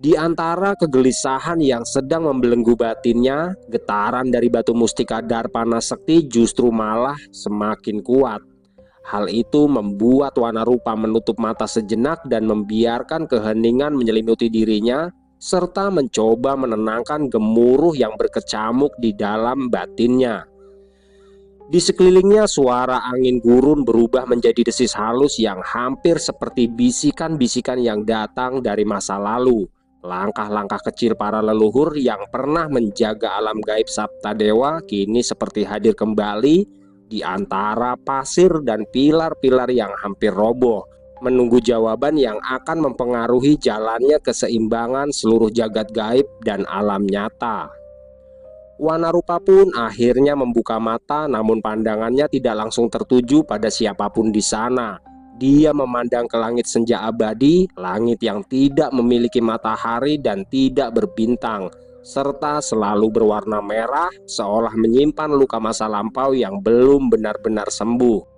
Di antara kegelisahan yang sedang membelenggu batinnya, getaran dari batu mustika Darpana Sekti justru malah semakin kuat. Hal itu membuat Wanarupa menutup mata sejenak dan membiarkan keheningan menyelimuti dirinya, serta mencoba menenangkan gemuruh yang berkecamuk di dalam batinnya. Di sekelilingnya suara angin gurun berubah menjadi desis halus yang hampir seperti bisikan-bisikan yang datang dari masa lalu. Langkah-langkah kecil para leluhur yang pernah menjaga alam gaib Sabta Dewa kini seperti hadir kembali di antara pasir dan pilar-pilar yang hampir roboh, menunggu jawaban yang akan mempengaruhi jalannya keseimbangan seluruh jagat gaib dan alam nyata. Wanarupa pun akhirnya membuka mata, namun pandangannya tidak langsung tertuju pada siapapun di sana. Dia memandang ke langit senja abadi, langit yang tidak memiliki matahari dan tidak berbintang, serta selalu berwarna merah, seolah menyimpan luka masa lampau yang belum benar-benar sembuh.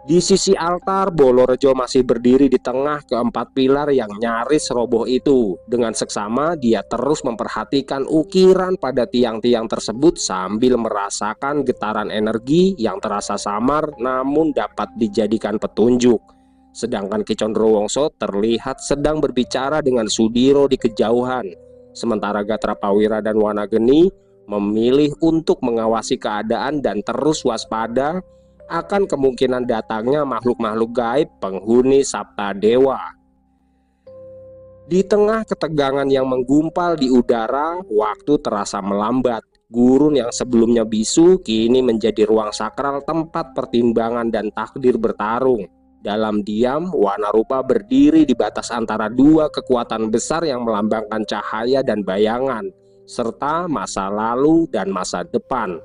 Di sisi altar, Bolorejo masih berdiri di tengah keempat pilar yang nyaris roboh itu. Dengan seksama, dia terus memperhatikan ukiran pada tiang-tiang tersebut sambil merasakan getaran energi yang terasa samar namun dapat dijadikan petunjuk. Sedangkan Ki Condrowongso terlihat sedang berbicara dengan Sudiro di kejauhan. Sementara Gatra Pawira dan Wanageni memilih untuk mengawasi keadaan dan terus waspada akan kemungkinan datangnya makhluk-makhluk gaib penghuni Sabta Dewa. Di tengah ketegangan yang menggumpal di udara, waktu terasa melambat. Gurun yang sebelumnya bisu kini menjadi ruang sakral tempat pertimbangan dan takdir bertarung. Dalam diam, Wanarupa berdiri di batas antara dua kekuatan besar yang melambangkan cahaya dan bayangan, serta masa lalu dan masa depan.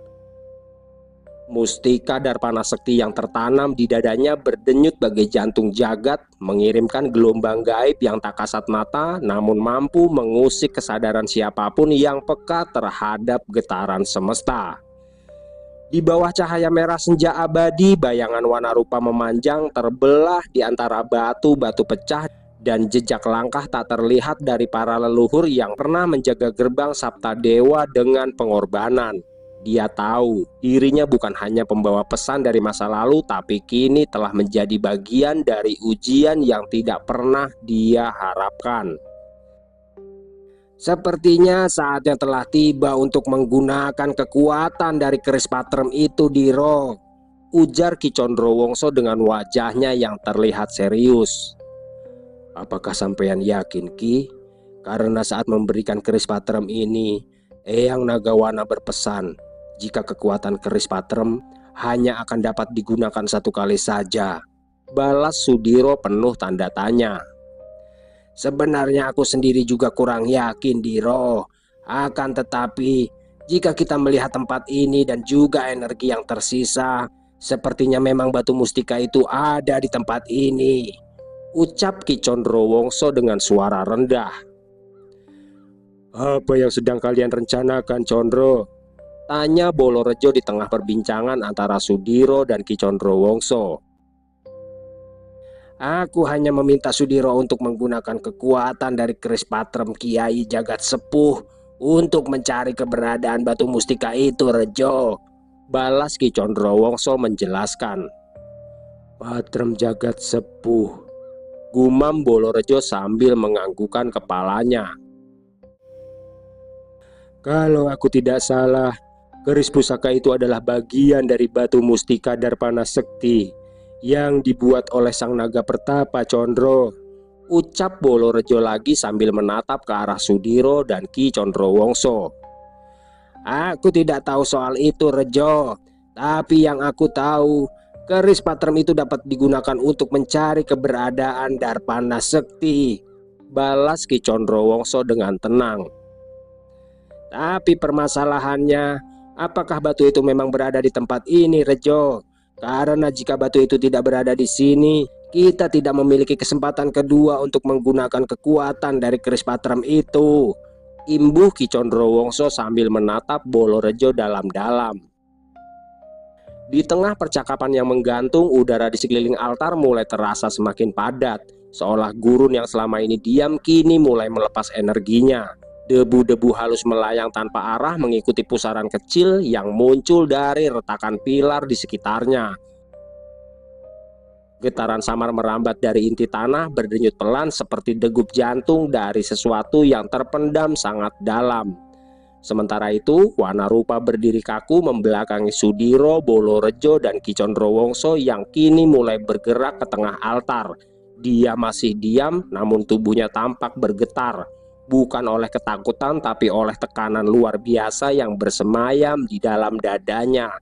Mustika Darpana Sekti yang tertanam di dadanya berdenyut bagai jantung jagat, mengirimkan gelombang gaib yang tak kasat mata namun mampu mengusik kesadaran siapapun yang peka terhadap getaran semesta. Di bawah cahaya merah senja abadi, bayangan Wanarupa memanjang terbelah di antara batu-batu pecah dan jejak langkah tak terlihat dari para leluhur yang pernah menjaga gerbang Sabta Dewa dengan pengorbanan. Dia tahu dirinya bukan hanya pembawa pesan dari masa lalu, tapi kini telah menjadi bagian dari ujian yang tidak pernah dia harapkan. Sepertinya saatnya telah tiba untuk menggunakan kekuatan dari keris patrem itu, Diro, ujar Ki Condrowongso dengan wajahnya yang terlihat serius. Apakah sampean yakin, Ki? Karena saat memberikan keris patrem ini, Eyang Nagawana berpesan jika kekuatan keris patrem hanya akan dapat digunakan satu kali saja. Balas Sudiro penuh tanda tanya. Sebenarnya aku sendiri juga kurang yakin, Diro. Akan tetapi, jika kita melihat tempat ini dan juga energi yang tersisa, sepertinya memang batu mustika itu ada di tempat ini, ucap Ki Condrowongso dengan suara rendah. Apa yang sedang kalian rencanakan, Condro? Tanya Bolorejo di tengah perbincangan antara Sudiro dan Ki Condrowongso. Aku hanya meminta Sudiro untuk menggunakan kekuatan dari keris patrem Kiai Jagat Sepuh untuk mencari keberadaan batu mustika itu, Rejo. Balas Ki Condrowongso menjelaskan. Patrem Jagat Sepuh, gumam Bolorejo sambil menganggukkan kepalanya. Kalau aku tidak salah, keris pusaka itu adalah bagian dari batu mustika Darpana Sekti yang dibuat oleh Sang Naga Pertapa, Condro, ucap Bolorejo lagi sambil menatap ke arah Sudiro dan Ki Condrowongso. Aku tidak tahu soal itu, Rejo, tapi yang aku tahu, keris patrem itu dapat digunakan untuk mencari keberadaan Darpana Sekti, balas Ki Condrowongso dengan tenang. Tapi permasalahannya, apakah batu itu memang berada di tempat ini, Rejo? Karena jika batu itu tidak berada di sini, kita tidak memiliki kesempatan kedua untuk menggunakan kekuatan dari keris patrem itu, imbuh Ki Condrowongso sambil menatap Bolorejo dalam-dalam. Di tengah percakapan yang menggantung, udara di sekeliling altar mulai terasa semakin padat. Seolah gurun yang selama ini diam kini mulai melepas energinya. Debu-debu halus melayang tanpa arah mengikuti pusaran kecil yang muncul dari retakan pilar di sekitarnya. Getaran samar merambat dari inti tanah berdenyut pelan seperti degup jantung dari sesuatu yang terpendam sangat dalam. Sementara itu, Wanarupa berdiri kaku membelakangi Sudiro, Bolorejo, dan Ki Condrowongso yang kini mulai bergerak ke tengah altar. Dia masih diam, namun tubuhnya tampak bergetar. Bukan oleh ketakutan, tapi oleh tekanan luar biasa yang bersemayam di dalam dadanya.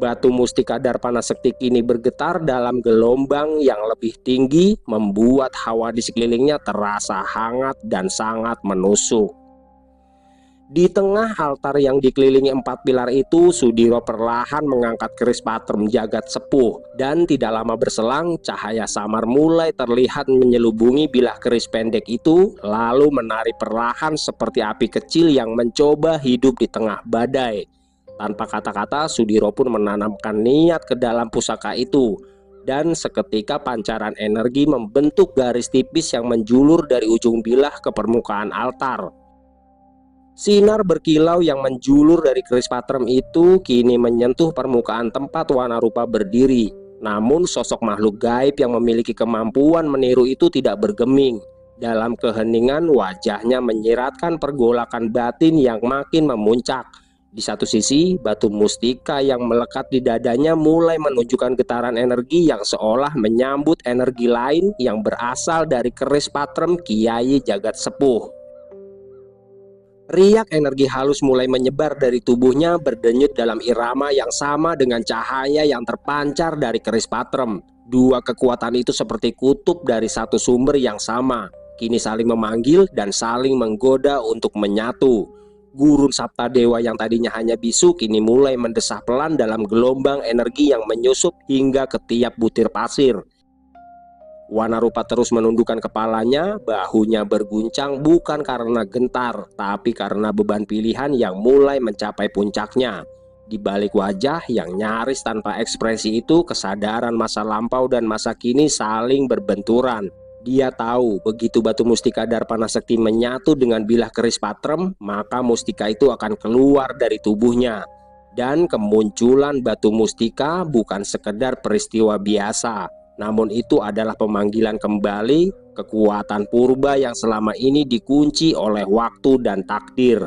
Batu mustika Darpana Sekti kini bergetar dalam gelombang yang lebih tinggi, membuat hawa di sekelilingnya terasa hangat dan sangat menusuk. Di tengah altar yang dikelilingi 4 pilar itu, Sudiro perlahan mengangkat keris patrem jagat sepuh, dan tidak lama berselang cahaya samar mulai terlihat menyelubungi bilah keris pendek itu, lalu menari perlahan seperti api kecil yang mencoba hidup di tengah badai. Tanpa kata-kata, Sudiro pun menanamkan niat ke dalam pusaka itu, dan seketika pancaran energi membentuk garis tipis yang menjulur dari ujung bilah ke permukaan altar. Sinar berkilau yang menjulur dari keris patrem itu kini menyentuh permukaan tempat Wanarupa berdiri. Namun sosok makhluk gaib yang memiliki kemampuan meniru itu tidak bergeming. Dalam keheningan, wajahnya menyiratkan pergolakan batin yang makin memuncak. Di satu sisi, batu mustika yang melekat di dadanya mulai menunjukkan getaran energi yang seolah menyambut energi lain yang berasal dari keris patrem Kiai Jagat Sepuh. Riak energi halus mulai menyebar dari tubuhnya, berdenyut dalam irama yang sama dengan cahaya yang terpancar dari keris patrem. Dua kekuatan itu seperti kutub dari satu sumber yang sama, kini saling memanggil dan saling menggoda untuk menyatu. Gurun Saptadewa yang tadinya hanya bisu kini mulai mendesah pelan dalam gelombang energi yang menyusup hingga ke tiap butir pasir. Wanarupa terus menundukkan kepalanya, bahunya berguncang bukan karena gentar, tapi karena beban pilihan yang mulai mencapai puncaknya. Di balik wajah yang nyaris tanpa ekspresi itu, kesadaran masa lampau dan masa kini saling berbenturan. Dia tahu begitu batu mustika Darpana Sekti menyatu dengan bilah keris patrem, maka mustika itu akan keluar dari tubuhnya. Dan kemunculan batu mustika bukan sekedar peristiwa biasa, namun itu adalah pemanggilan kembali kekuatan purba yang selama ini dikunci oleh waktu dan takdir.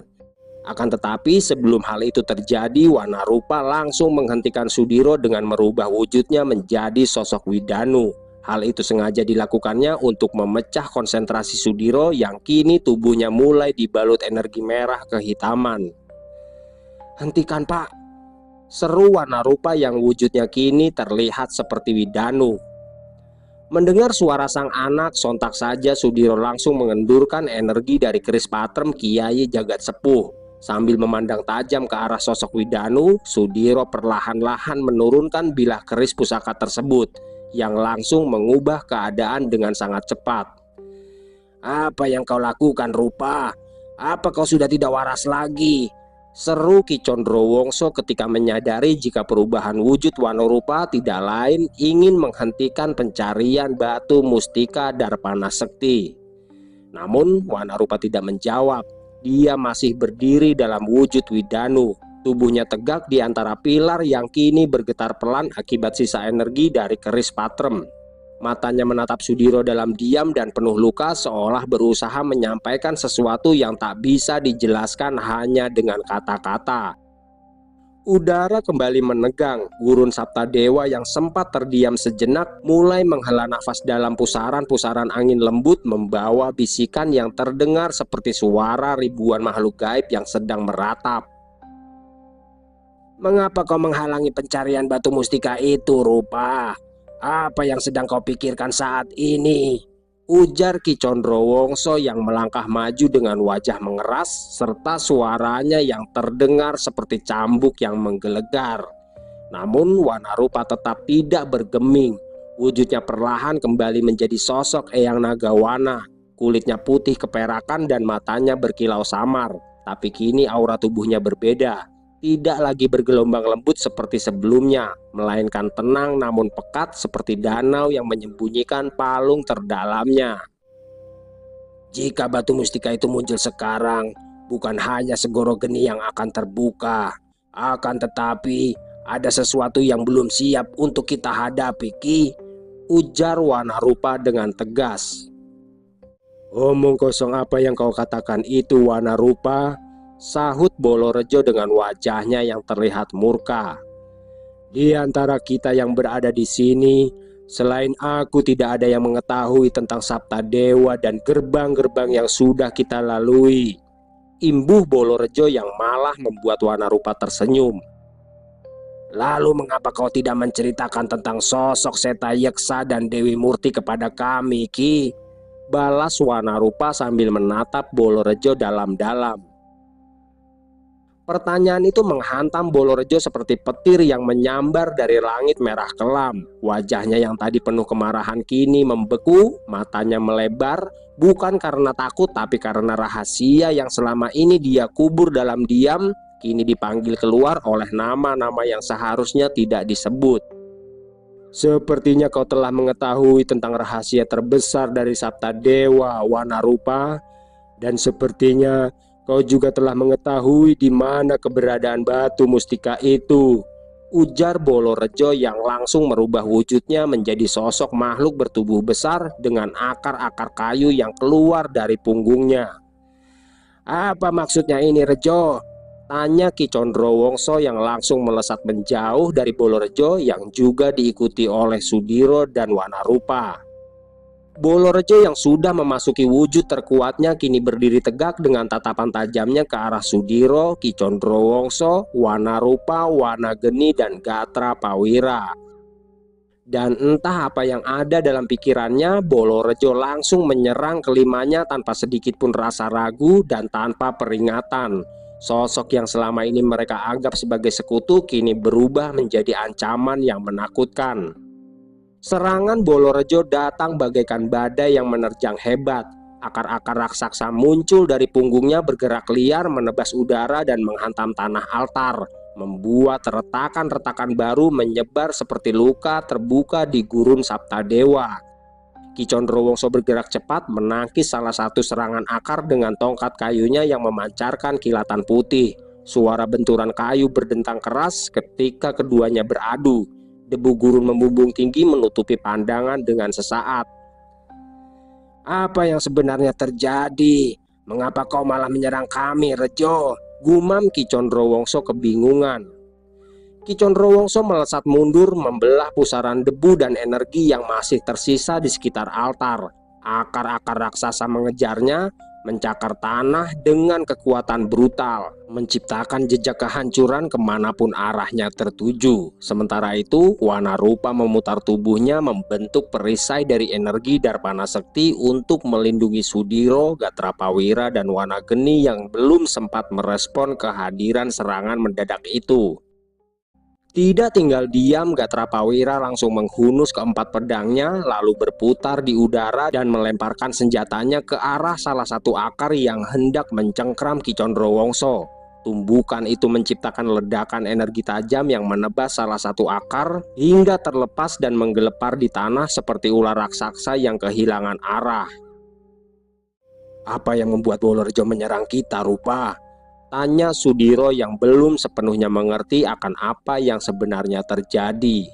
Akan tetapi sebelum hal itu terjadi, Wanarupa langsung menghentikan Sudiro dengan merubah wujudnya menjadi sosok Widanu. Hal itu sengaja dilakukannya untuk memecah konsentrasi Sudiro yang kini tubuhnya mulai dibalut energi merah kehitaman. "Hentikan, Pak!" seru Wanarupa yang wujudnya kini terlihat seperti Widanu. Mendengar suara sang anak, sontak saja Sudiro langsung mengendurkan energi dari keris patrem Kiai Jagat Sepuh. Sambil memandang tajam ke arah sosok Widanu, Sudiro perlahan-lahan menurunkan bilah keris pusaka tersebut, yang langsung mengubah keadaan dengan sangat cepat. "Apa yang kau lakukan, Rupa? Apa kau sudah tidak waras lagi?" seru Ki Condrowongso ketika menyadari jika perubahan wujud Wanarupa tidak lain ingin menghentikan pencarian batu mustika Darpana Sekti. Namun Wanarupa tidak menjawab. Dia masih berdiri dalam wujud Widanu. Tubuhnya tegak di antara pilar yang kini bergetar pelan akibat sisa energi dari keris patrem. Matanya menatap Sudiro dalam diam dan penuh luka, seolah berusaha menyampaikan sesuatu yang tak bisa dijelaskan hanya dengan kata-kata. Udara kembali menegang. Gurun Saptadewa yang sempat terdiam sejenak mulai menghela nafas dalam pusaran-pusaran angin lembut, membawa bisikan yang terdengar seperti suara ribuan makhluk gaib yang sedang meratap. "Mengapa kau menghalangi pencarian batu mustika itu, Rupa? Apa yang sedang kau pikirkan saat ini?" ujar Ki Condrowongso yang melangkah maju dengan wajah mengeras serta suaranya yang terdengar seperti cambuk yang menggelegar. Namun Wanarupa tetap tidak bergeming. Wujudnya perlahan kembali menjadi sosok Eyang Nagawana. Kulitnya putih keperakan dan matanya berkilau samar. Tapi kini aura tubuhnya berbeda. tidak lagi bergelombang lembut seperti sebelumnya, melainkan tenang namun pekat seperti danau yang menyembunyikan palung terdalamnya. Jika batu mustika itu muncul sekarang, bukan hanya segoro geni yang akan terbuka, akan tetapi ada sesuatu yang belum siap untuk kita hadapi, Ki, ujar Wanarupa dengan tegas. Omong kosong apa yang kau katakan itu, Wanarupa, sahut Bolorejo dengan wajahnya yang terlihat murka. Di antara kita yang berada di sini, selain aku tidak ada yang mengetahui tentang Sabta Dewa dan gerbang-gerbang yang sudah kita lalui, imbuh Bolorejo yang malah membuat Wanarupa tersenyum. Lalu mengapa kau tidak menceritakan tentang sosok Setayeksa dan Dewi Murti kepada kami, Ki? Balas Wanarupa sambil menatap Bolorejo dalam-dalam. Pertanyaan itu menghantam Bolorejo seperti petir yang menyambar dari langit merah kelam. Wajahnya yang tadi penuh kemarahan kini membeku, matanya melebar, bukan karena takut tapi karena rahasia yang selama ini dia kubur dalam diam, kini dipanggil keluar oleh nama-nama yang seharusnya tidak disebut. Sepertinya kau telah mengetahui tentang rahasia terbesar dari Sabta Dewa, Wanarupa, dan sepertinya kau juga telah mengetahui di mana keberadaan batu mustika itu, ujar Bolorejo yang langsung merubah wujudnya menjadi sosok makhluk bertubuh besar dengan akar-akar kayu yang keluar dari punggungnya. Apa maksudnya ini, Rejo? Tanya Ki Condrowongso yang langsung melesat menjauh dari Bolorejo yang juga diikuti oleh Sudiro dan Wanarupa. Bolorejo yang sudah memasuki wujud terkuatnya kini berdiri tegak dengan tatapan tajamnya ke arah Sudiro, Ki Condrowongso, Wanarupa, Wanageni, dan Gatra Pawira. Dan entah apa yang ada dalam pikirannya, Bolorejo langsung menyerang kelimanya tanpa sedikit pun rasa ragu dan tanpa peringatan. Sosok yang selama ini mereka anggap sebagai sekutu kini berubah menjadi ancaman yang menakutkan. Serangan Bolorejo datang bagaikan badai yang menerjang hebat. Akar-akar raksasa muncul dari punggungnya bergerak liar menebas udara dan menghantam tanah altar, membuat retakan-retakan baru menyebar seperti luka terbuka di gurun Sabta Dewa. Ki Condrowongso bergerak cepat menangkis salah satu serangan akar dengan tongkat kayunya yang memancarkan kilatan putih. Suara benturan kayu berdentang keras ketika keduanya beradu. Debu gurun membumbung tinggi menutupi pandangan dengan sesaat. Apa yang sebenarnya terjadi? Mengapa kau malah menyerang kami, Rejo? Gumam Ki Condrowongso kebingungan. Ki Condrowongso melesat mundur membelah pusaran debu dan energi yang masih tersisa di sekitar altar. Akar-akar raksasa mengejarnya, mencakar tanah dengan kekuatan brutal, menciptakan jejak kehancuran kemanapun arahnya tertuju. Sementara itu, Wanarupa memutar tubuhnya membentuk perisai dari energi Darpana Sekti untuk melindungi Sudiro, Gatra Pawira, dan Wanageni yang belum sempat merespon kehadiran serangan mendadak itu. Tidak tinggal diam, Gatra Pawira langsung menghunus keempat pedangnya, lalu berputar di udara dan melemparkan senjatanya ke arah salah satu akar yang hendak mencengkram Ki Condrowongso. Tumbukan itu menciptakan ledakan energi tajam yang menebas salah satu akar hingga terlepas dan menggelepar di tanah seperti ular raksasa yang kehilangan arah. Apa yang membuat Bolorejo menyerang kita, Rupa? Tanya Sudiro yang belum sepenuhnya mengerti akan apa yang sebenarnya terjadi.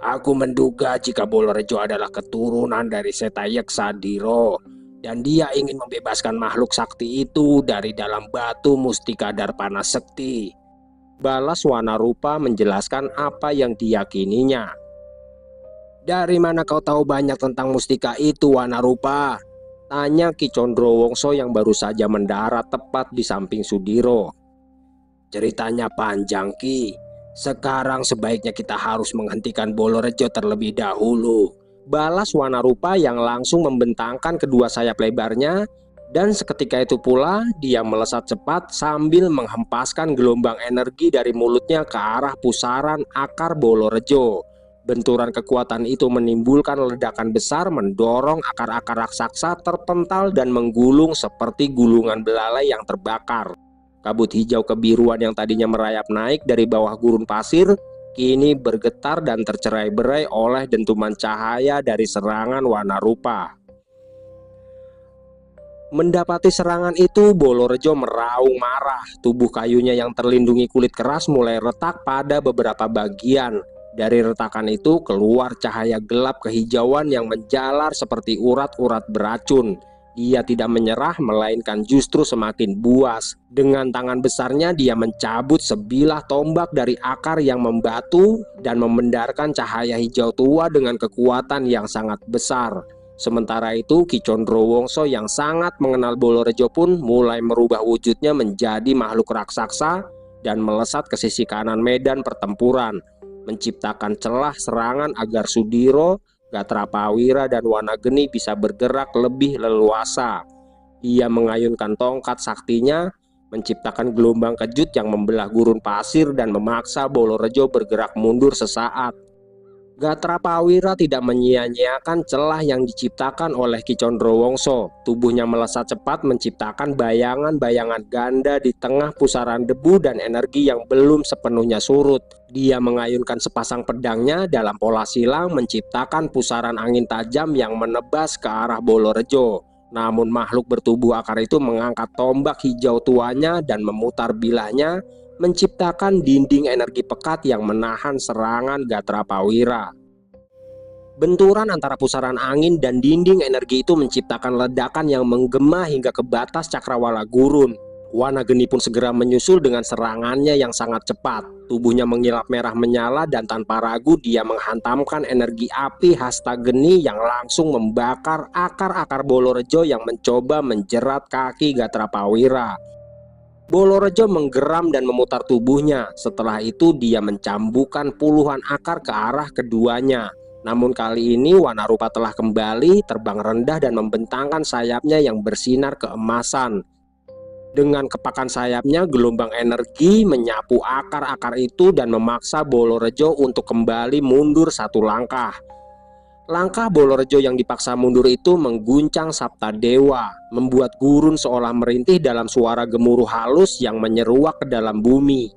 Aku menduga jika Bolorejo adalah keturunan dari Setayeksa, Diro, dan dia ingin membebaskan makhluk sakti itu dari dalam batu mustika Darpana Sekti. Balas Wanarupa menjelaskan apa yang diyakininya. Dari mana kau tahu banyak tentang mustika itu, Wanarupa? Tanya Ki Condrowongso yang baru saja mendarat tepat di samping Sudiro. Ceritanya panjang, Ki. Sekarang sebaiknya kita harus menghentikan Bolorejo terlebih dahulu. Balas Wanarupa yang langsung membentangkan kedua sayap lebarnya. Dan seketika itu pula dia melesat cepat sambil menghempaskan gelombang energi dari mulutnya ke arah pusaran akar Bolorejo. Benturan kekuatan itu menimbulkan ledakan besar mendorong akar-akar raksasa terpental dan menggulung seperti gulungan belalai yang terbakar. Kabut hijau kebiruan yang tadinya merayap naik dari bawah gurun pasir kini bergetar dan tercerai-berai oleh dentuman cahaya dari serangan warna rupa. Mendapati serangan itu, Bolorejo meraung marah. Tubuh kayunya yang terlindungi kulit keras mulai retak pada beberapa bagian. Dari retakan itu keluar cahaya gelap kehijauan yang menjalar seperti urat-urat beracun. Dia tidak menyerah, melainkan justru semakin buas. Dengan tangan besarnya dia mencabut sebilah tombak dari akar yang membatu dan membendarkan cahaya hijau tua dengan kekuatan yang sangat besar. Sementara itu Ki Condrowongso yang sangat mengenal Bolorejo pun mulai merubah wujudnya menjadi makhluk raksasa dan melesat ke sisi kanan medan pertempuran, menciptakan celah serangan agar Sudiro, Gatrapawira, dan Wanageni bisa bergerak lebih leluasa. Ia mengayunkan tongkat saktinya, menciptakan gelombang kejut yang membelah gurun pasir dan memaksa Bolorejo bergerak mundur sesaat. Gatrapawira tidak menyia-nyiakan celah yang diciptakan oleh Ki Condrowongso. Tubuhnya melesat cepat menciptakan bayangan-bayangan ganda di tengah pusaran debu dan energi yang belum sepenuhnya surut. Dia mengayunkan sepasang pedangnya dalam pola silang menciptakan pusaran angin tajam yang menebas ke arah Bolorejo. Namun makhluk bertubuh akar itu mengangkat tombak hijau tuanya dan memutar bilahnya, menciptakan dinding energi pekat yang menahan serangan Gatrapawira. Benturan antara pusaran angin dan dinding energi itu menciptakan ledakan yang menggema hingga ke batas cakrawala gurun. Wanageni pun segera menyusul dengan serangannya yang sangat cepat. Tubuhnya mengilap merah menyala dan tanpa ragu dia menghantamkan energi api Hastageni yang langsung membakar akar-akar Bolorejo yang mencoba menjerat kaki Gatrapawira. Bolorejo menggeram dan memutar tubuhnya. Setelah itu dia mencambukan puluhan akar ke arah keduanya. Namun kali ini Wanarupa telah kembali terbang rendah dan membentangkan sayapnya yang bersinar keemasan. Dengan kepakan sayapnya, gelombang energi menyapu akar-akar itu dan memaksa Bolorejo untuk kembali mundur satu langkah. Langkah Bolorejo yang dipaksa mundur itu mengguncang Sapta Dewa, membuat gurun seolah merintih dalam suara gemuruh halus yang menyeruak ke dalam bumi.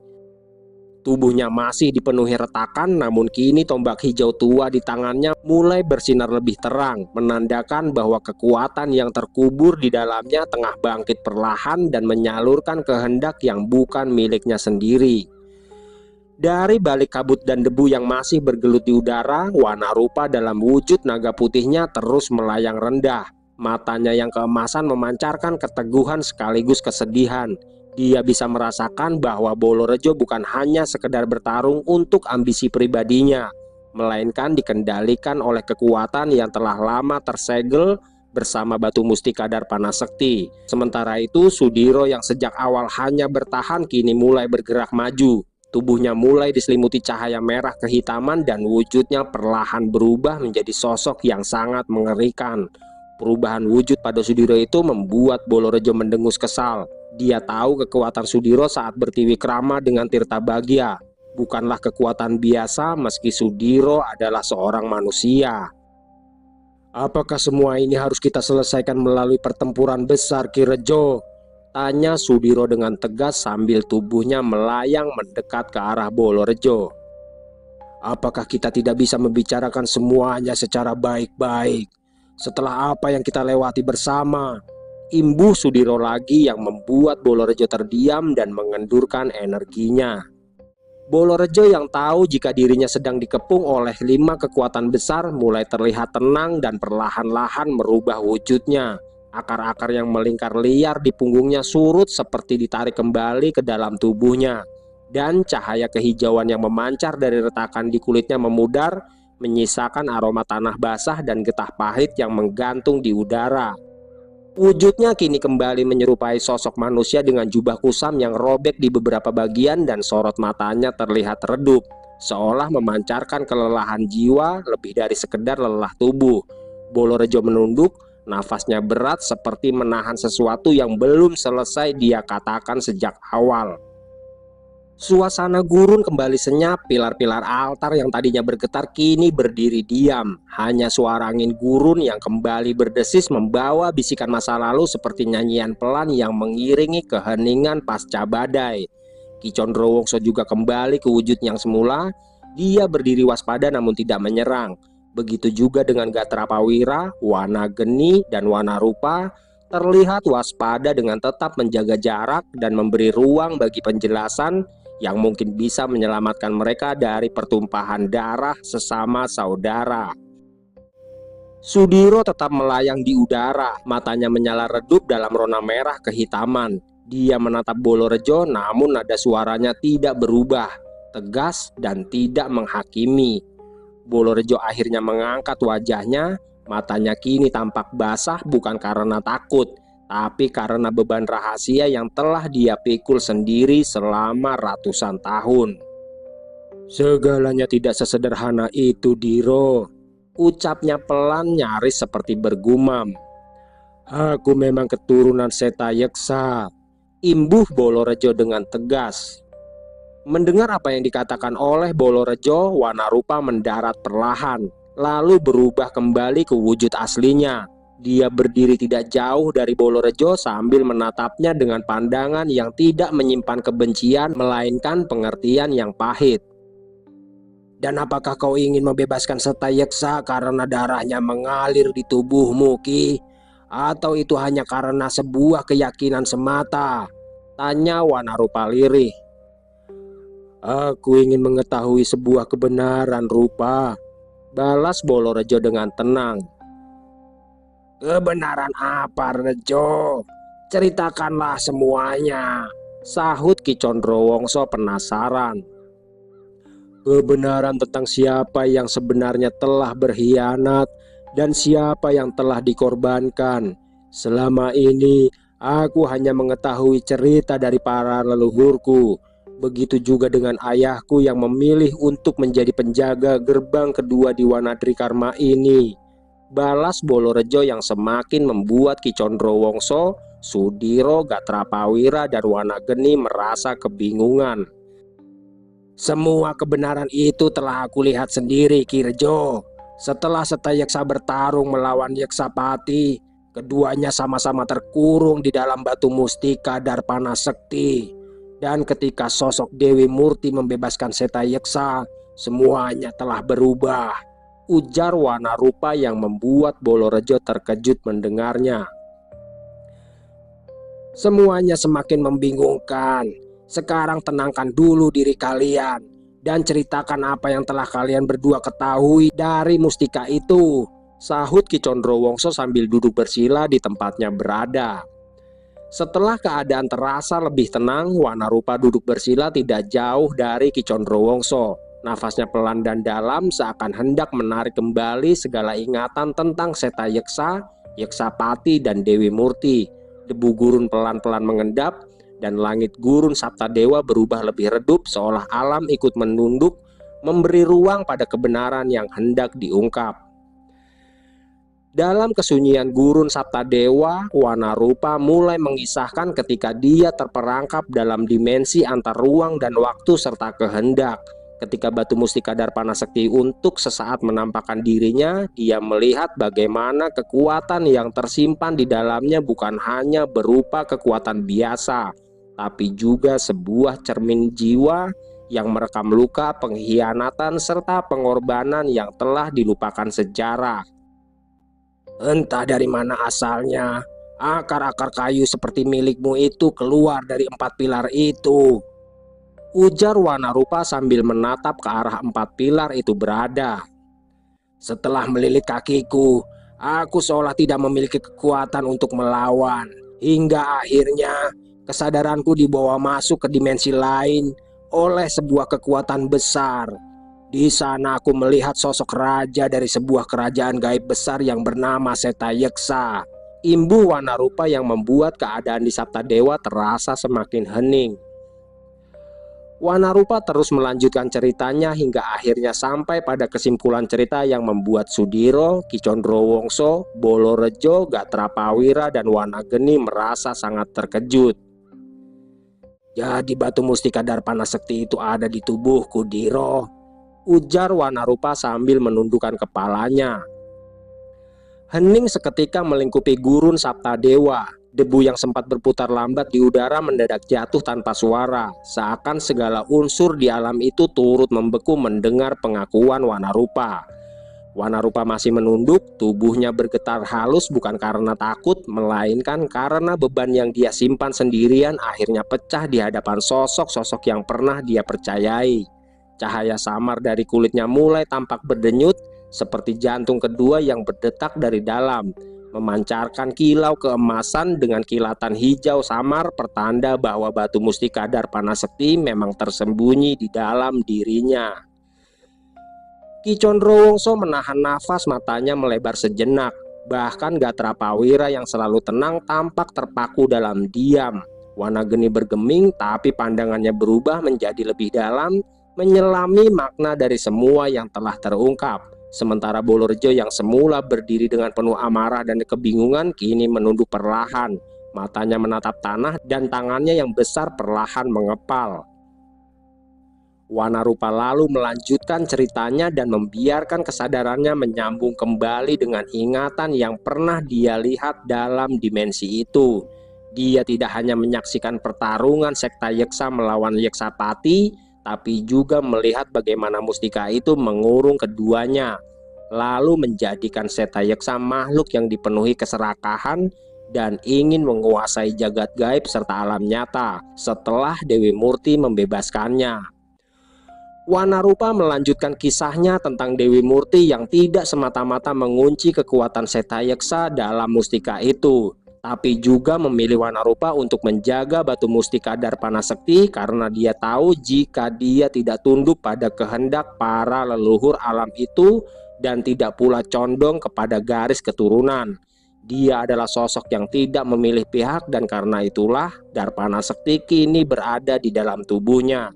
Tubuhnya masih dipenuhi retakan, namun kini tombak hijau tua di tangannya mulai bersinar lebih terang, menandakan bahwa kekuatan yang terkubur di dalamnya tengah bangkit perlahan dan menyalurkan kehendak yang bukan miliknya sendiri. Dari balik kabut dan debu yang masih bergelut di udara, Wanarupa dalam wujud naga putihnya terus melayang rendah. Matanya yang keemasan memancarkan keteguhan sekaligus kesedihan. Dia bisa merasakan bahwa Bolorejo bukan hanya sekedar bertarung untuk ambisi pribadinya, melainkan dikendalikan oleh kekuatan yang telah lama tersegel bersama Batu Mustika Darpana Sekti. Sementara itu Sudiro yang sejak awal hanya bertahan kini mulai bergerak maju. Tubuhnya mulai diselimuti cahaya merah kehitaman dan wujudnya perlahan berubah menjadi sosok yang sangat mengerikan. Perubahan wujud pada Sudiro itu membuat Bolorejo mendengus kesal. Dia tahu kekuatan Sudiro saat bertiwikrama dengan Tirta Bagya bukanlah kekuatan biasa meski Sudiro adalah seorang manusia. Apakah semua ini harus kita selesaikan melalui pertempuran besar, Ki Rejo? Tanya Sudiro dengan tegas sambil tubuhnya melayang mendekat ke arah Bolorejo. Apakah kita tidak bisa membicarakan semuanya secara baik-baik setelah apa yang kita lewati bersama? Imbuh Sudiro lagi yang membuat Bolorejo terdiam dan mengendurkan energinya. Bolorejo yang tahu jika dirinya sedang dikepung oleh 5 kekuatan besar mulai terlihat tenang dan perlahan-lahan merubah wujudnya. Akar-akar yang melingkar liar di punggungnya surut seperti ditarik kembali ke dalam tubuhnya. Dan cahaya kehijauan yang memancar dari retakan di kulitnya memudar, menyisakan aroma tanah basah dan getah pahit yang menggantung di udara. Wujudnya kini kembali menyerupai sosok manusia dengan jubah kusam yang robek di beberapa bagian dan sorot matanya terlihat redup, seolah memancarkan kelelahan jiwa lebih dari sekedar lelah tubuh. Bolorejo menunduk, nafasnya berat seperti menahan sesuatu yang belum selesai dia katakan sejak awal. Suasana gurun kembali senyap. Pilar-pilar altar yang tadinya bergetar kini berdiri diam. Hanya suara angin gurun yang kembali berdesis membawa bisikan masa lalu seperti nyanyian pelan yang mengiringi keheningan pasca badai. Ki Condrowongso juga kembali ke wujud yang semula. Dia berdiri waspada namun tidak menyerang. Begitu juga dengan Gatrapawira, Wanageni, dan Wanarupa terlihat waspada dengan tetap menjaga jarak dan memberi ruang bagi penjelasan yang mungkin bisa menyelamatkan mereka dari pertumpahan darah sesama saudara. Sudiro tetap melayang di udara, matanya menyala redup dalam rona merah kehitaman. Dia menatap Bolorejo namun nada suaranya tidak berubah, tegas dan tidak menghakimi. Bolorejo akhirnya mengangkat wajahnya, matanya kini tampak basah bukan karena takut, tapi karena beban rahasia yang telah dia pikul sendiri selama ratusan tahun. Segalanya tidak sesederhana itu, Diro, ucapnya pelan nyaris seperti bergumam. Aku memang keturunan Setayeksa, imbuh Bolorejo dengan tegas. Mendengar apa yang dikatakan oleh Bolorejo, Wanarupa mendarat perlahan, lalu berubah kembali ke wujud aslinya. Dia berdiri tidak jauh dari Bolorejo sambil menatapnya dengan pandangan yang tidak menyimpan kebencian, melainkan pengertian yang pahit. Dan apakah kau ingin membebaskan Setayeksa karena darahnya mengalir di tubuhmu, Ki? Atau itu hanya karena sebuah keyakinan semata? Tanya Wanarupa lirih. Aku ingin mengetahui sebuah kebenaran, Rupa, balas Bolorejo dengan tenang. Kebenaran apa, Rejo? Ceritakanlah semuanya, sahut Ki Condrowongso penasaran. Kebenaran tentang siapa yang sebenarnya telah berkhianat dan siapa yang telah dikorbankan. Selama ini aku hanya mengetahui cerita dari para leluhurku. Begitu juga dengan ayahku yang memilih untuk menjadi penjaga gerbang kedua di Wanadri Karma ini, balas Bolorejo yang semakin membuat Ki Condrowongso, Sudiro, Gatrapawira, dan Wanageni merasa kebingungan. Semua kebenaran itu telah aku lihat sendiri, Ki Rejo. Setelah Setayeksa bertarung melawan Yeksapati, keduanya sama-sama terkurung di dalam batu mustika Darpana Sekti. Dan ketika sosok Dewi Murti membebaskan Setayeksa, semuanya telah berubah, ujar Wanarupa yang membuat Bolorejo terkejut mendengarnya. Semuanya semakin membingungkan. Sekarang tenangkan dulu diri kalian dan ceritakan apa yang telah kalian berdua ketahui dari mustika itu, sahut Ki Condrowongso sambil duduk bersila di tempatnya berada. Setelah keadaan terasa lebih tenang, Wanarupa duduk bersila tidak jauh dari Ki Condrowongso. Nafasnya pelan dan dalam seakan hendak menarik kembali segala ingatan tentang Setayeksa, Yeksapati, dan Dewi Murti. Debu gurun pelan-pelan mengendap dan langit gurun Saptadewa berubah lebih redup seolah alam ikut menunduk, memberi ruang pada kebenaran yang hendak diungkap. Dalam kesunyian gurun Saptadewa, Wanarupa mulai mengisahkan ketika dia terperangkap dalam dimensi antar ruang dan waktu serta kehendak. Ketika batu mustika Darpana Sekti untuk sesaat menampakkan dirinya, dia melihat bagaimana kekuatan yang tersimpan di dalamnya bukan hanya berupa kekuatan biasa, tapi juga sebuah cermin jiwa yang merekam luka, pengkhianatan, serta pengorbanan yang telah dilupakan sejarah. Entah dari mana asalnya, akar-akar kayu seperti milikmu itu keluar dari 4 pilar itu, ujar Wanarupa sambil menatap ke arah 4 pilar itu berada. Setelah melilit kakiku, aku seolah tidak memiliki kekuatan untuk melawan. Hingga akhirnya kesadaranku dibawa masuk ke dimensi lain oleh sebuah kekuatan besar. Di sana aku melihat sosok raja dari sebuah kerajaan gaib besar yang bernama Setayeksa. Imbuh Wanarupa yang membuat keadaan di Saptadewa terasa semakin hening. Wanarupa terus melanjutkan ceritanya hingga akhirnya sampai pada kesimpulan cerita yang membuat Sudiro, Ki Condrowongso, Bolorejo, Gatrapawira, dan Wanageni merasa sangat terkejut. Jadi batu mustika Darpana Sekti itu ada di tubuhku, Diro, ujar Wanarupa sambil menundukkan kepalanya. Hening seketika melingkupi gurun Saptadewa. Debu yang sempat berputar lambat di udara mendadak jatuh tanpa suara, seakan segala unsur di alam itu turut membeku mendengar pengakuan Wanarupa. Wanarupa masih menunduk, tubuhnya bergetar halus bukan karena takut, melainkan karena beban yang dia simpan sendirian akhirnya pecah di hadapan sosok-sosok yang pernah dia percayai. Cahaya samar dari kulitnya mulai tampak berdenyut, seperti jantung kedua yang berdetak dari dalam, memancarkan kilau keemasan dengan kilatan hijau samar, pertanda bahwa batu mustika Darpana Sekti memang tersembunyi di dalam dirinya. Ki Condrowongso menahan nafas, matanya melebar sejenak. Bahkan Gatra Prawira yang selalu tenang tampak terpaku dalam diam. Wanageni bergeming, tapi pandangannya berubah menjadi lebih dalam, menyelami makna dari semua yang telah terungkap. Sementara Bolorejo yang semula berdiri dengan penuh amarah dan kebingungan kini menunduk perlahan. Matanya menatap tanah dan tangannya yang besar perlahan mengepal. Wanarupa lalu melanjutkan ceritanya dan membiarkan kesadarannya menyambung kembali dengan ingatan yang pernah dia lihat dalam dimensi itu. Dia tidak hanya menyaksikan pertarungan Sekta Yeksa melawan Yeksapati, tapi juga melihat bagaimana mustika itu mengurung keduanya, lalu menjadikan Sekta Yeksa makhluk yang dipenuhi keserakahan dan ingin menguasai jagat gaib serta alam nyata setelah Dewi Murti membebaskannya. Wanarupa melanjutkan kisahnya tentang Dewi Murti yang tidak semata-mata mengunci kekuatan Sekta Yeksa dalam mustika itu, tapi juga memilih Wanarupa untuk menjaga batu mustika Darpana Sekti karena dia tahu jika dia tidak tunduk pada kehendak para leluhur alam itu dan tidak pula condong kepada garis keturunan. Dia adalah sosok yang tidak memilih pihak dan karena itulah Darpana Sekti kini berada di dalam tubuhnya.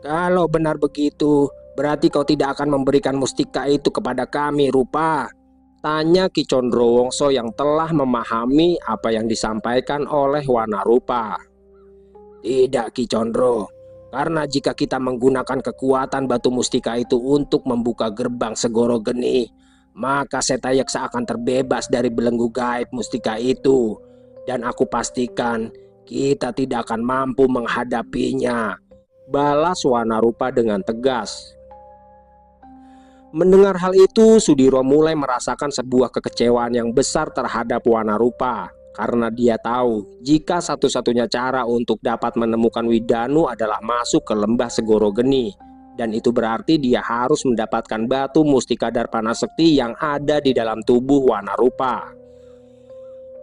Kalau benar begitu, berarti kau tidak akan memberikan mustika itu kepada kami, Rupa? Tanya Ki Condrowongso yang telah memahami apa yang disampaikan oleh Wanarupa. Tidak, Ki Condro, karena jika kita menggunakan kekuatan batu mustika itu untuk membuka gerbang Segoro Geni, maka Sekta Yeksa akan terbebas dari belenggu gaib mustika itu, dan aku pastikan kita tidak akan mampu menghadapinya, balas Wanarupa dengan tegas. Mendengar hal itu, Sudiro mulai merasakan sebuah kekecewaan yang besar terhadap Wanarupa, karena dia tahu jika satu-satunya cara untuk dapat menemukan Widanu adalah masuk ke lembah Segoro Geni, dan itu berarti dia harus mendapatkan batu mustika Darpana Sekti yang ada di dalam tubuh Wanarupa.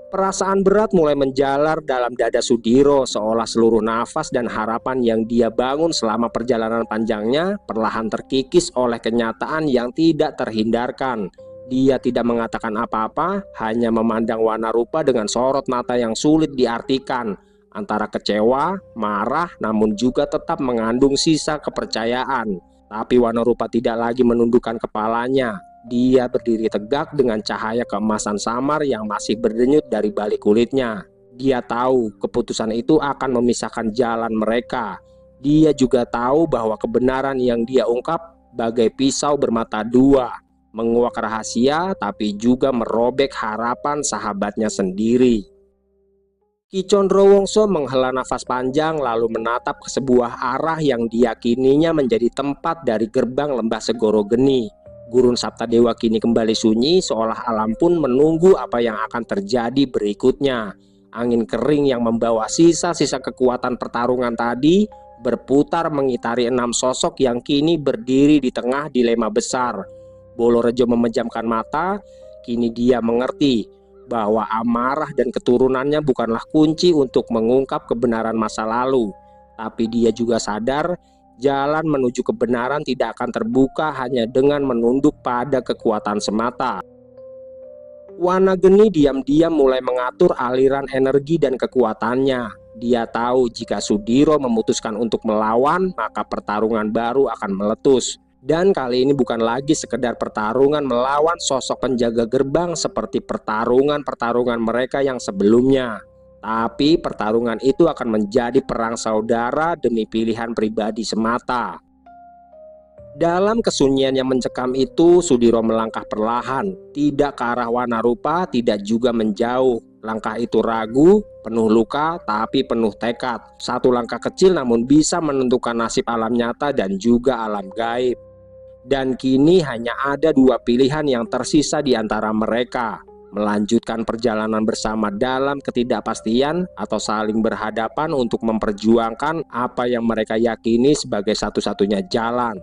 Perasaan berat mulai menjalar dalam dada Sudiro, seolah seluruh nafas dan harapan yang dia bangun selama perjalanan panjangnya perlahan terkikis oleh kenyataan yang tidak terhindarkan. Dia tidak mengatakan apa-apa, hanya memandang Wanarupa dengan sorot mata yang sulit diartikan, antara kecewa, marah, namun juga tetap mengandung sisa kepercayaan. Tapi Wanarupa tidak lagi menundukkan kepalanya. Dia berdiri tegak dengan cahaya keemasan samar yang masih berdenyut dari balik kulitnya. Dia tahu keputusan itu akan memisahkan jalan mereka. Dia juga tahu bahwa kebenaran yang dia ungkap bagai pisau bermata dua, menguak rahasia tapi juga merobek harapan sahabatnya sendiri. Ki Condrowongso menghela nafas panjang lalu menatap ke sebuah arah yang diyakininya menjadi tempat dari gerbang lembah Segoro Geni. Gurun Saptadewa kini kembali sunyi, seolah alam pun menunggu apa yang akan terjadi berikutnya. Angin kering yang membawa sisa-sisa kekuatan pertarungan tadi berputar mengitari 6 sosok yang kini berdiri di tengah dilema besar. Bolorejo memejamkan mata, kini dia mengerti bahwa amarah dan keturunannya bukanlah kunci untuk mengungkap kebenaran masa lalu. Tapi dia juga sadar jalan menuju kebenaran tidak akan terbuka hanya dengan menunduk pada kekuatan semata. Wanageni diam-diam mulai mengatur aliran energi dan kekuatannya. Dia tahu jika Sudiro memutuskan untuk melawan, maka pertarungan baru akan meletus. Dan kali ini bukan lagi sekedar pertarungan melawan sosok penjaga gerbang seperti pertarungan-pertarungan mereka yang sebelumnya. Tapi pertarungan itu akan menjadi perang saudara demi pilihan pribadi semata. Dalam kesunyian yang mencekam itu, Sudiro melangkah perlahan, tidak ke arah Wanarupa, tidak juga menjauh. Langkah itu ragu, penuh luka, tapi penuh tekad. Satu langkah kecil namun bisa menentukan nasib alam nyata dan juga alam gaib. Dan kini hanya ada dua pilihan yang tersisa di antara mereka: melanjutkan perjalanan bersama dalam ketidakpastian, atau saling berhadapan untuk memperjuangkan apa yang mereka yakini sebagai satu-satunya jalan.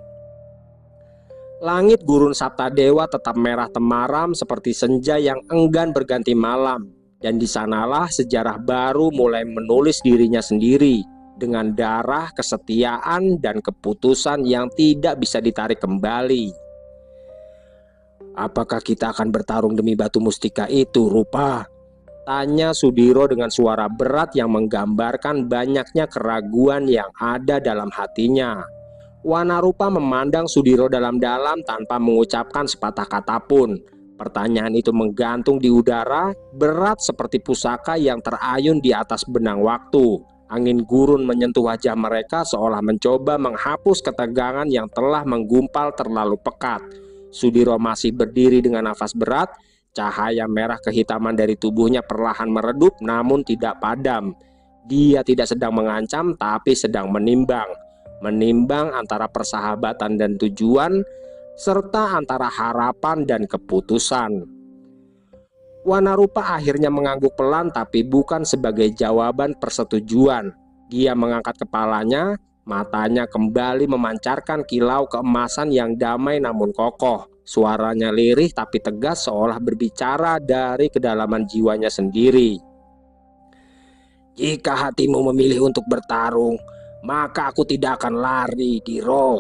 Langit gurun Saptadewa tetap merah temaram seperti senja yang enggan berganti malam. Dan di sanalah sejarah baru mulai menulis dirinya sendiri, dengan darah, kesetiaan, dan keputusan yang tidak bisa ditarik kembali. "Apakah kita akan bertarung demi batu mustika itu, Rupa?" tanya Sudiro dengan suara berat yang menggambarkan banyaknya keraguan yang ada dalam hatinya. Wanarupa memandang Sudiro dalam-dalam tanpa mengucapkan sepatah kata pun. Pertanyaan itu menggantung di udara, berat seperti pusaka yang terayun di atas benang waktu. Angin gurun menyentuh wajah mereka seolah mencoba menghapus ketegangan yang telah menggumpal terlalu pekat. Sudiro masih berdiri dengan nafas berat. Cahaya merah kehitaman dari tubuhnya perlahan meredup namun tidak padam. Dia tidak sedang mengancam tapi sedang menimbang antara persahabatan dan tujuan, serta antara harapan dan keputusan. Wanarupa akhirnya mengangguk pelan, tapi bukan sebagai jawaban persetujuan. Dia mengangkat kepalanya, matanya kembali memancarkan kilau keemasan yang damai namun kokoh. Suaranya lirih tapi tegas, seolah berbicara dari kedalaman jiwanya sendiri. "Jika hatimu memilih untuk bertarung, maka aku tidak akan lari, Diro.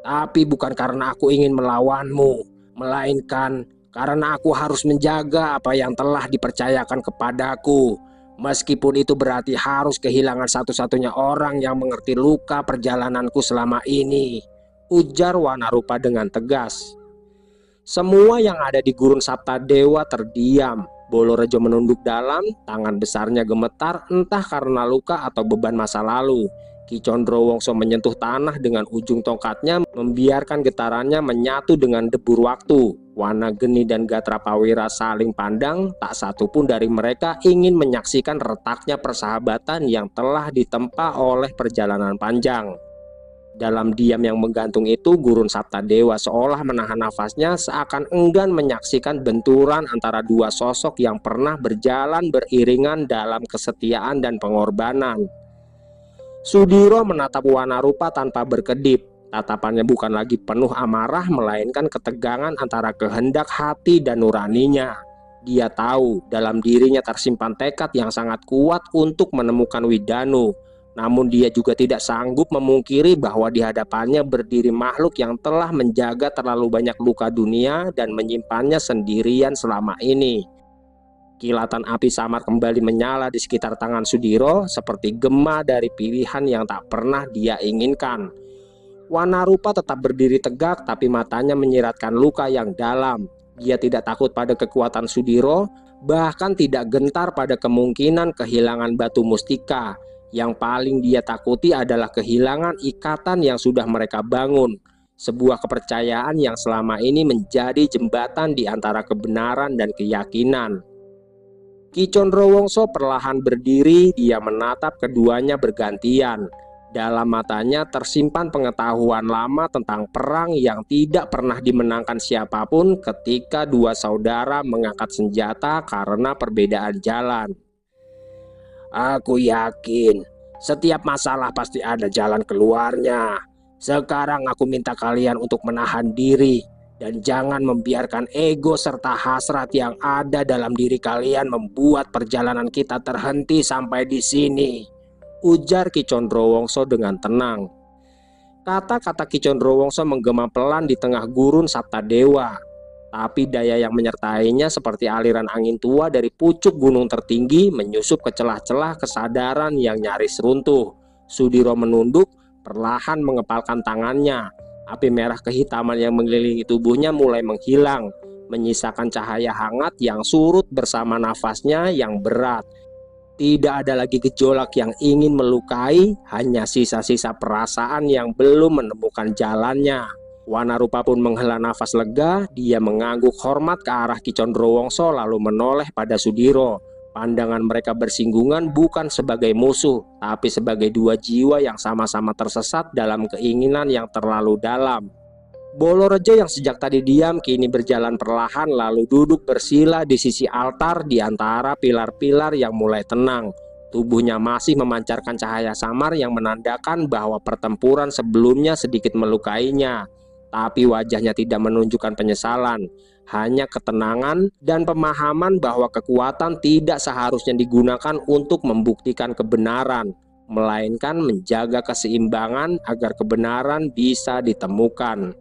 Tapi bukan karena aku ingin melawanmu, melainkan karena aku harus menjaga apa yang telah dipercayakan kepadaku. Meskipun itu berarti harus kehilangan satu-satunya orang yang mengerti luka perjalananku selama ini," ujar Wanarupa dengan tegas. Semua yang ada di gurun Saptadewa terdiam. Bolorejo menunduk dalam, tangan besarnya gemetar entah karena luka atau beban masa lalu. Ki Condrowongso menyentuh tanah dengan ujung tongkatnya, membiarkan getarannya menyatu dengan debur waktu. Wanageni dan Gatrapawira saling pandang, tak satu pun dari mereka ingin menyaksikan retaknya persahabatan yang telah ditempa oleh perjalanan panjang. Dalam diam yang menggantung itu, gurun Saptadewa seolah menahan nafasnya, seakan enggan menyaksikan benturan antara dua sosok yang pernah berjalan beriringan dalam kesetiaan dan pengorbanan. Sudiro menatap Wanarupa tanpa berkedip. Tatapannya bukan lagi penuh amarah, melainkan ketegangan antara kehendak hati dan nuraninya. Dia tahu dalam dirinya tersimpan tekad yang sangat kuat untuk menemukan Widanu. Namun dia juga tidak sanggup memungkiri bahwa di hadapannya berdiri makhluk yang telah menjaga terlalu banyak luka dunia dan menyimpannya sendirian selama ini. Kilatan api samar kembali menyala di sekitar tangan Sudiro, seperti gema dari pilihan yang tak pernah dia inginkan. Wanarupa tetap berdiri tegak, tapi matanya menyiratkan luka yang dalam. Dia tidak takut pada kekuatan Sudiro, bahkan tidak gentar pada kemungkinan kehilangan batu mustika. Yang paling dia takuti adalah kehilangan ikatan yang sudah mereka bangun, sebuah kepercayaan yang selama ini menjadi jembatan di antara kebenaran dan keyakinan. Ki Condrowongso perlahan berdiri, dia menatap keduanya bergantian. Dalam matanya tersimpan pengetahuan lama tentang perang yang tidak pernah dimenangkan siapapun ketika dua saudara mengangkat senjata karena perbedaan jalan. "Aku yakin setiap masalah pasti ada jalan keluarnya. Sekarang aku minta kalian untuk menahan diri dan jangan membiarkan ego serta hasrat yang ada dalam diri kalian membuat perjalanan kita terhenti sampai di sini," ujar Ki Condrowongso dengan tenang. Kata-kata Ki Condrowongso menggema pelan di tengah gurun Saptadewa, tapi daya yang menyertainya seperti aliran angin tua dari pucuk gunung tertinggi menyusup ke celah-celah kesadaran yang nyaris runtuh. Sudiro menunduk, perlahan mengepalkan tangannya. Api merah kehitaman yang mengelilingi tubuhnya mulai menghilang, menyisakan cahaya hangat yang surut bersama nafasnya yang berat. Tidak ada lagi gejolak yang ingin melukai, hanya sisa-sisa perasaan yang belum menemukan jalannya. Wanarupa pun menghela nafas lega. Dia mengangguk hormat ke arah Ki Condrowongso lalu menoleh pada Sudiro. Pandangan mereka bersinggungan bukan sebagai musuh, tapi sebagai dua jiwa yang sama-sama tersesat dalam keinginan yang terlalu dalam. Bolorejo yang sejak tadi diam kini berjalan perlahan lalu duduk bersila di sisi altar di antara pilar-pilar yang mulai tenang. Tubuhnya masih memancarkan cahaya samar yang menandakan bahwa pertempuran sebelumnya sedikit melukainya. Tapi wajahnya tidak menunjukkan penyesalan, hanya ketenangan dan pemahaman bahwa kekuatan tidak seharusnya digunakan untuk membuktikan kebenaran, melainkan menjaga keseimbangan agar kebenaran bisa ditemukan.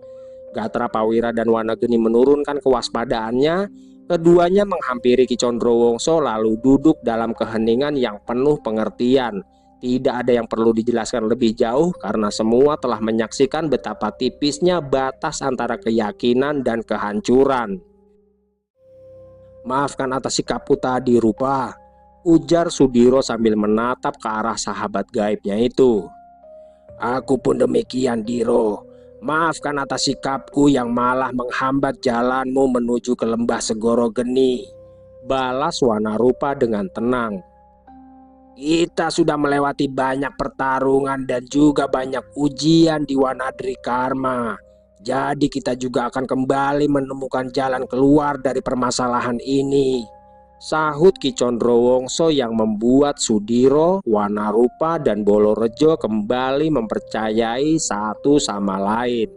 Gatra Pawira dan Wanageni menurunkan kewaspadaannya. Keduanya menghampiri Ki Condrowongso lalu duduk dalam keheningan yang penuh pengertian. Tidak ada yang perlu dijelaskan lebih jauh karena semua telah menyaksikan betapa tipisnya batas antara keyakinan dan kehancuran. "Maafkan atas sikapku tadi, Rupa," ujar Sudiro sambil menatap ke arah sahabat gaibnya itu. "Aku pun demikian, Diro. Maafkan atas sikapku yang malah menghambat jalanmu menuju ke lembah Segoro Geni," balas Wanarupa dengan tenang. "Kita sudah melewati banyak pertarungan dan juga banyak ujian di Wanadri Karma. Jadi kita juga akan kembali menemukan jalan keluar dari permasalahan ini," sahut Ki Condrowongso yang membuat Sudiro, Wanarupa dan Bolorejo kembali mempercayai satu sama lain.